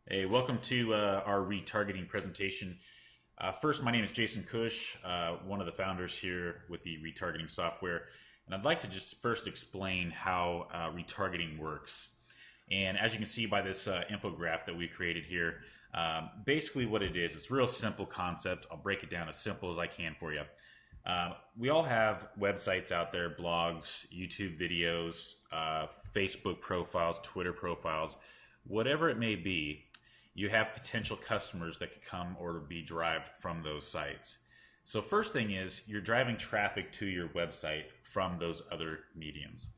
Hey, welcome to our retargeting presentation. First, my name is Jason Cush, one of the founders here with the retargeting software. And I'd like to just first explain how retargeting works. And as you can see by this infographic that we created here, basically what it is, it's a real simple concept. I'll break it down as simple as I can for you. We all have websites out there, blogs, YouTube videos, Facebook profiles, Twitter profiles, whatever it may be. You have potential customers that could come or be derived from those sites. So first thing is you're driving traffic to your website from those other mediums.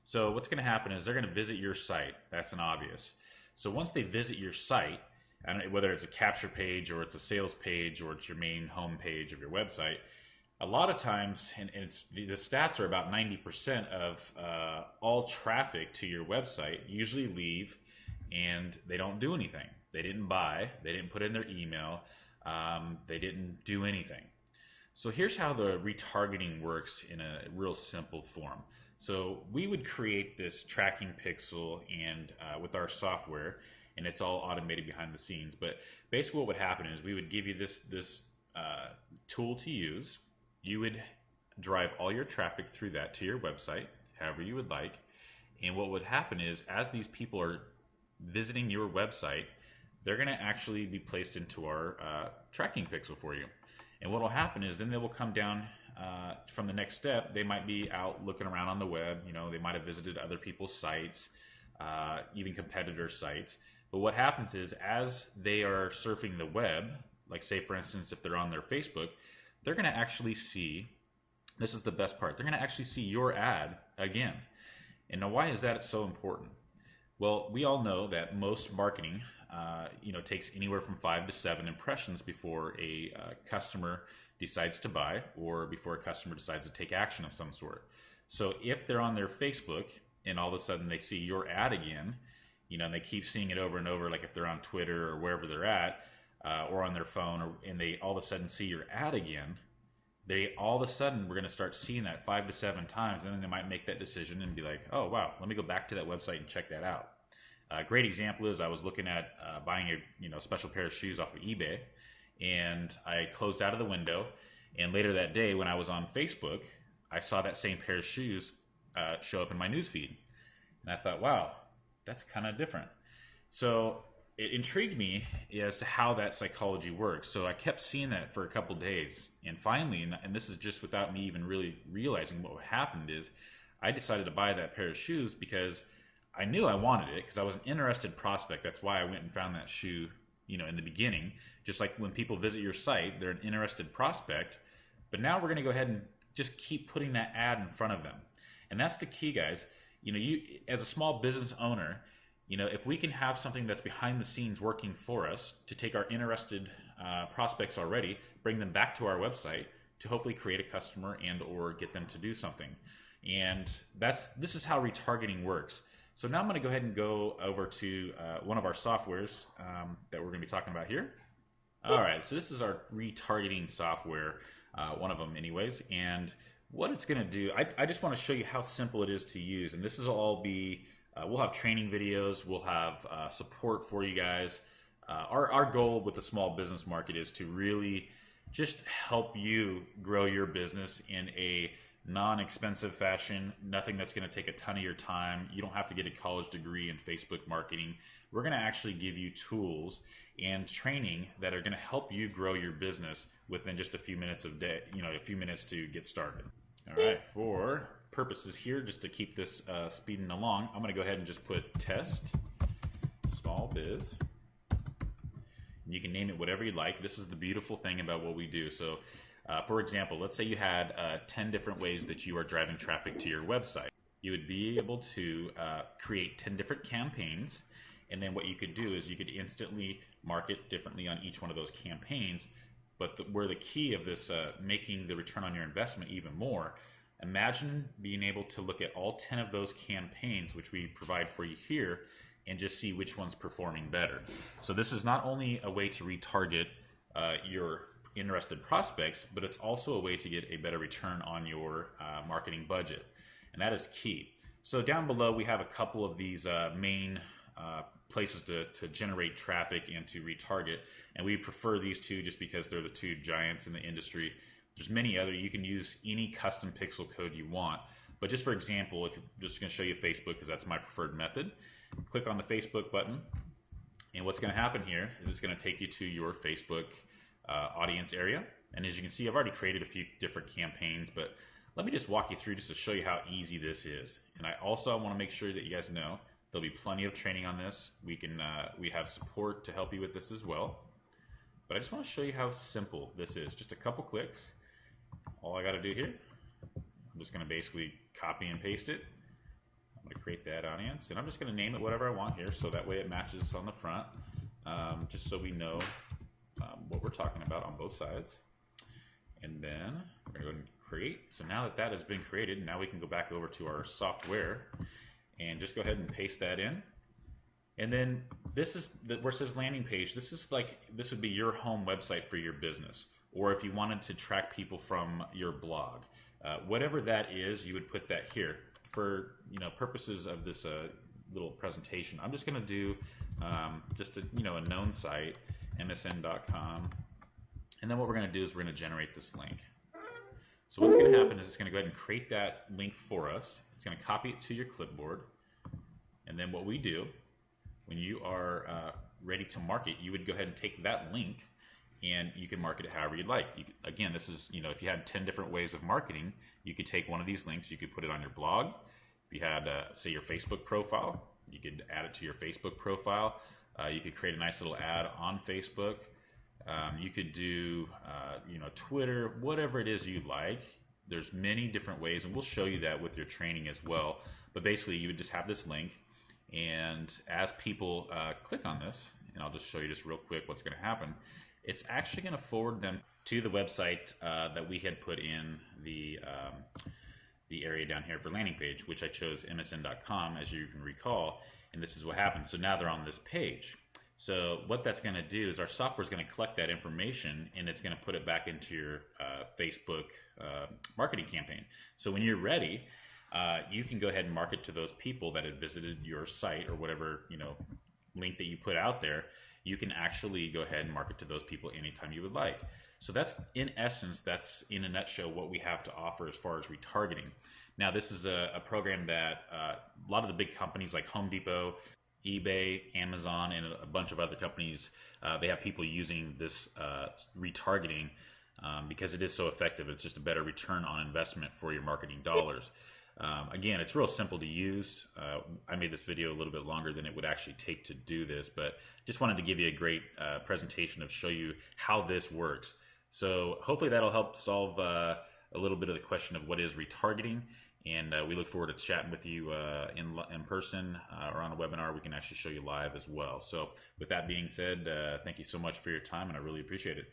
So what's going to happen is they're going to visit your site. That's an obvious. So once they visit your site, and whether it's a capture page or it's a sales page or it's your main home page of your website, a lot of times, and the stats are about 90% of all traffic to your website usually leave and they don't do anything. They didn't buy, they didn't put in their email, they didn't do anything. So here's how the retargeting works in a real simple form. So we would create this tracking pixel and with our software, and it's all automated behind the scenes. But basically what would happen is we would give you this tool to use. You would drive all your traffic through that to your website, however you would like. And what would happen is as these people are visiting your website, they're going to actually be placed into our tracking pixel for you. And what will happen is then they will come down from the next step. They might be out looking around on the web. You know, they might have visited other people's sites, even competitor sites. But what happens is as they are surfing the web, like say for instance if they're on their Facebook, they're going to actually see, this is the best part, they're going to actually see your ad again. And now why is that so important? Well, we all know that most marketing takes anywhere from 5 to 7 impressions before a customer decides to buy or before a customer decides to take action of some sort. So if they're on their Facebook and all of a sudden they see your ad again, and they keep seeing it over and over, like if they're on Twitter or wherever they're at, or on their phone, and they all of a sudden see your ad again, they all of a sudden we're going to start seeing that 5 to 7 times, and then they might make that decision and be like, oh wow, let me go back to that website and check that out. A great example is I was looking at buying a special pair of shoes off of eBay, and I closed out of the window, and later that day when I was on Facebook, I saw that same pair of shoes show up in my newsfeed, and I thought, wow, that's kind of different. So it intrigued me as to how that psychology works. So I kept seeing that for a couple days, and finally, and this is just without me even really realizing what happened, is I decided to buy that pair of shoes because I knew I wanted it, because I was an interested prospect. That's why I went and found that shoe, in the beginning. Just like when people visit your site, they're an interested prospect. But now we're going to go ahead and just keep putting that ad in front of them. And that's the key, guys. You as a small business owner, if we can have something that's behind the scenes working for us to take our interested prospects already, bring them back to our website to hopefully create a customer and or get them to do something. And this is how retargeting works. So now I'm going to go ahead and go over to one of our softwares that we're going to be talking about here. All right, so this is our retargeting software, one of them anyways. And what it's going to do, I just want to show you how simple it is to use. And this is all be, we'll have training videos, we'll have support for you guys. Our goal with the small business market is to really just help you grow your business in a non-expensive fashion, nothing that's going to take a ton of your time. You don't have to get a college degree in Facebook marketing. We're going to actually give you tools and training that are going to help you grow your business within just a few minutes a few minutes to get started. All right, for purposes here, just to keep this speeding along, I'm going to go ahead and just put test small biz. And you can name it whatever you like. This is the beautiful thing about what we do. So for example, let's say you had 10 different ways that you are driving traffic to your website. You would be able to create 10 different campaigns, and then what you could do is you could instantly market differently on each one of those campaigns. But where the key of this making the return on your investment even more, imagine being able to look at all 10 of those campaigns, which we provide for you here, and just see which one's performing better. So this is not only a way to retarget your interested prospects, but it's also a way to get a better return on your marketing budget, and that is key. So down below we have a couple of these main places to generate traffic and to retarget. And we prefer these two just because they're the two giants in the industry. There's many other. You can use any custom pixel code you want. But just for example, if I'm just going to show you Facebook because that's my preferred method, click on the Facebook button. And what's going to happen here is it's going to take you to your Facebook audience area. And as you can see, I've already created a few different campaigns, but let me just walk you through just to show you how easy this is. And I also want to make sure that you guys know there'll be plenty of training on this. We have support to help you with this as well. But I just want to show you how simple this is. Just a couple clicks. All I got to do here, I'm just going to basically copy and paste it. I'm going to create that audience, and I'm just going to name it whatever I want here, so that way it matches on the front, just so we know what we're talking about on both sides. And then we're going to go and create. So now that that has been created, now we can go back over to our software and just go ahead and paste that in. And then this is where it says landing page. This would be your home website for your business, or if you wanted to track people from your blog, whatever that is, you would put that here. For purposes of this little presentation, I'm just going to do just a known site, msn.com, and then what we're going to do is we're going to generate this link. So what's going to happen is it's going to go ahead and create that link for us. It's going to copy it to your clipboard, and then what we do when you are ready to market, you would go ahead and take that link and you can market it however you'd like. Again, this is, if you had 10 different ways of marketing, you could take one of these links, you could put it on your blog. If you had, say, your Facebook profile, you could add it to your Facebook profile. You could create a nice little ad on Facebook. You could do, Twitter, whatever it is you like. There's many different ways, and we'll show you that with your training as well. But basically, you would just have this link, and as people click on this, and I'll just show you just real quick what's going to happen, it's actually going to forward them to the website that we had put in the area down here for landing page, which I chose msn.com, as you can recall, and this is what happens. So now they're on this page. So what that's going to do is our software is going to collect that information, and it's going to put it back into your Facebook marketing campaign. So when you're ready, you can go ahead and market to those people that had visited your site or whatever link that you put out there. You can actually go ahead and market to those people anytime you would like. So that's, in essence, that's in a nutshell what we have to offer as far as retargeting. Now, this is a program that a lot of the big companies like Home Depot, eBay, Amazon, and a bunch of other companies, they have people using this retargeting because it is so effective. It's just a better return on investment for your marketing dollars. Again, it's real simple to use. I made this video a little bit longer than it would actually take to do this, but just wanted to give you a great presentation to show you how this works. So hopefully that'll help solve a little bit of the question of what is retargeting, and we look forward to chatting with you in person or on a webinar. We can actually show you live as well. So with that being said, thank you so much for your time, and I really appreciate it.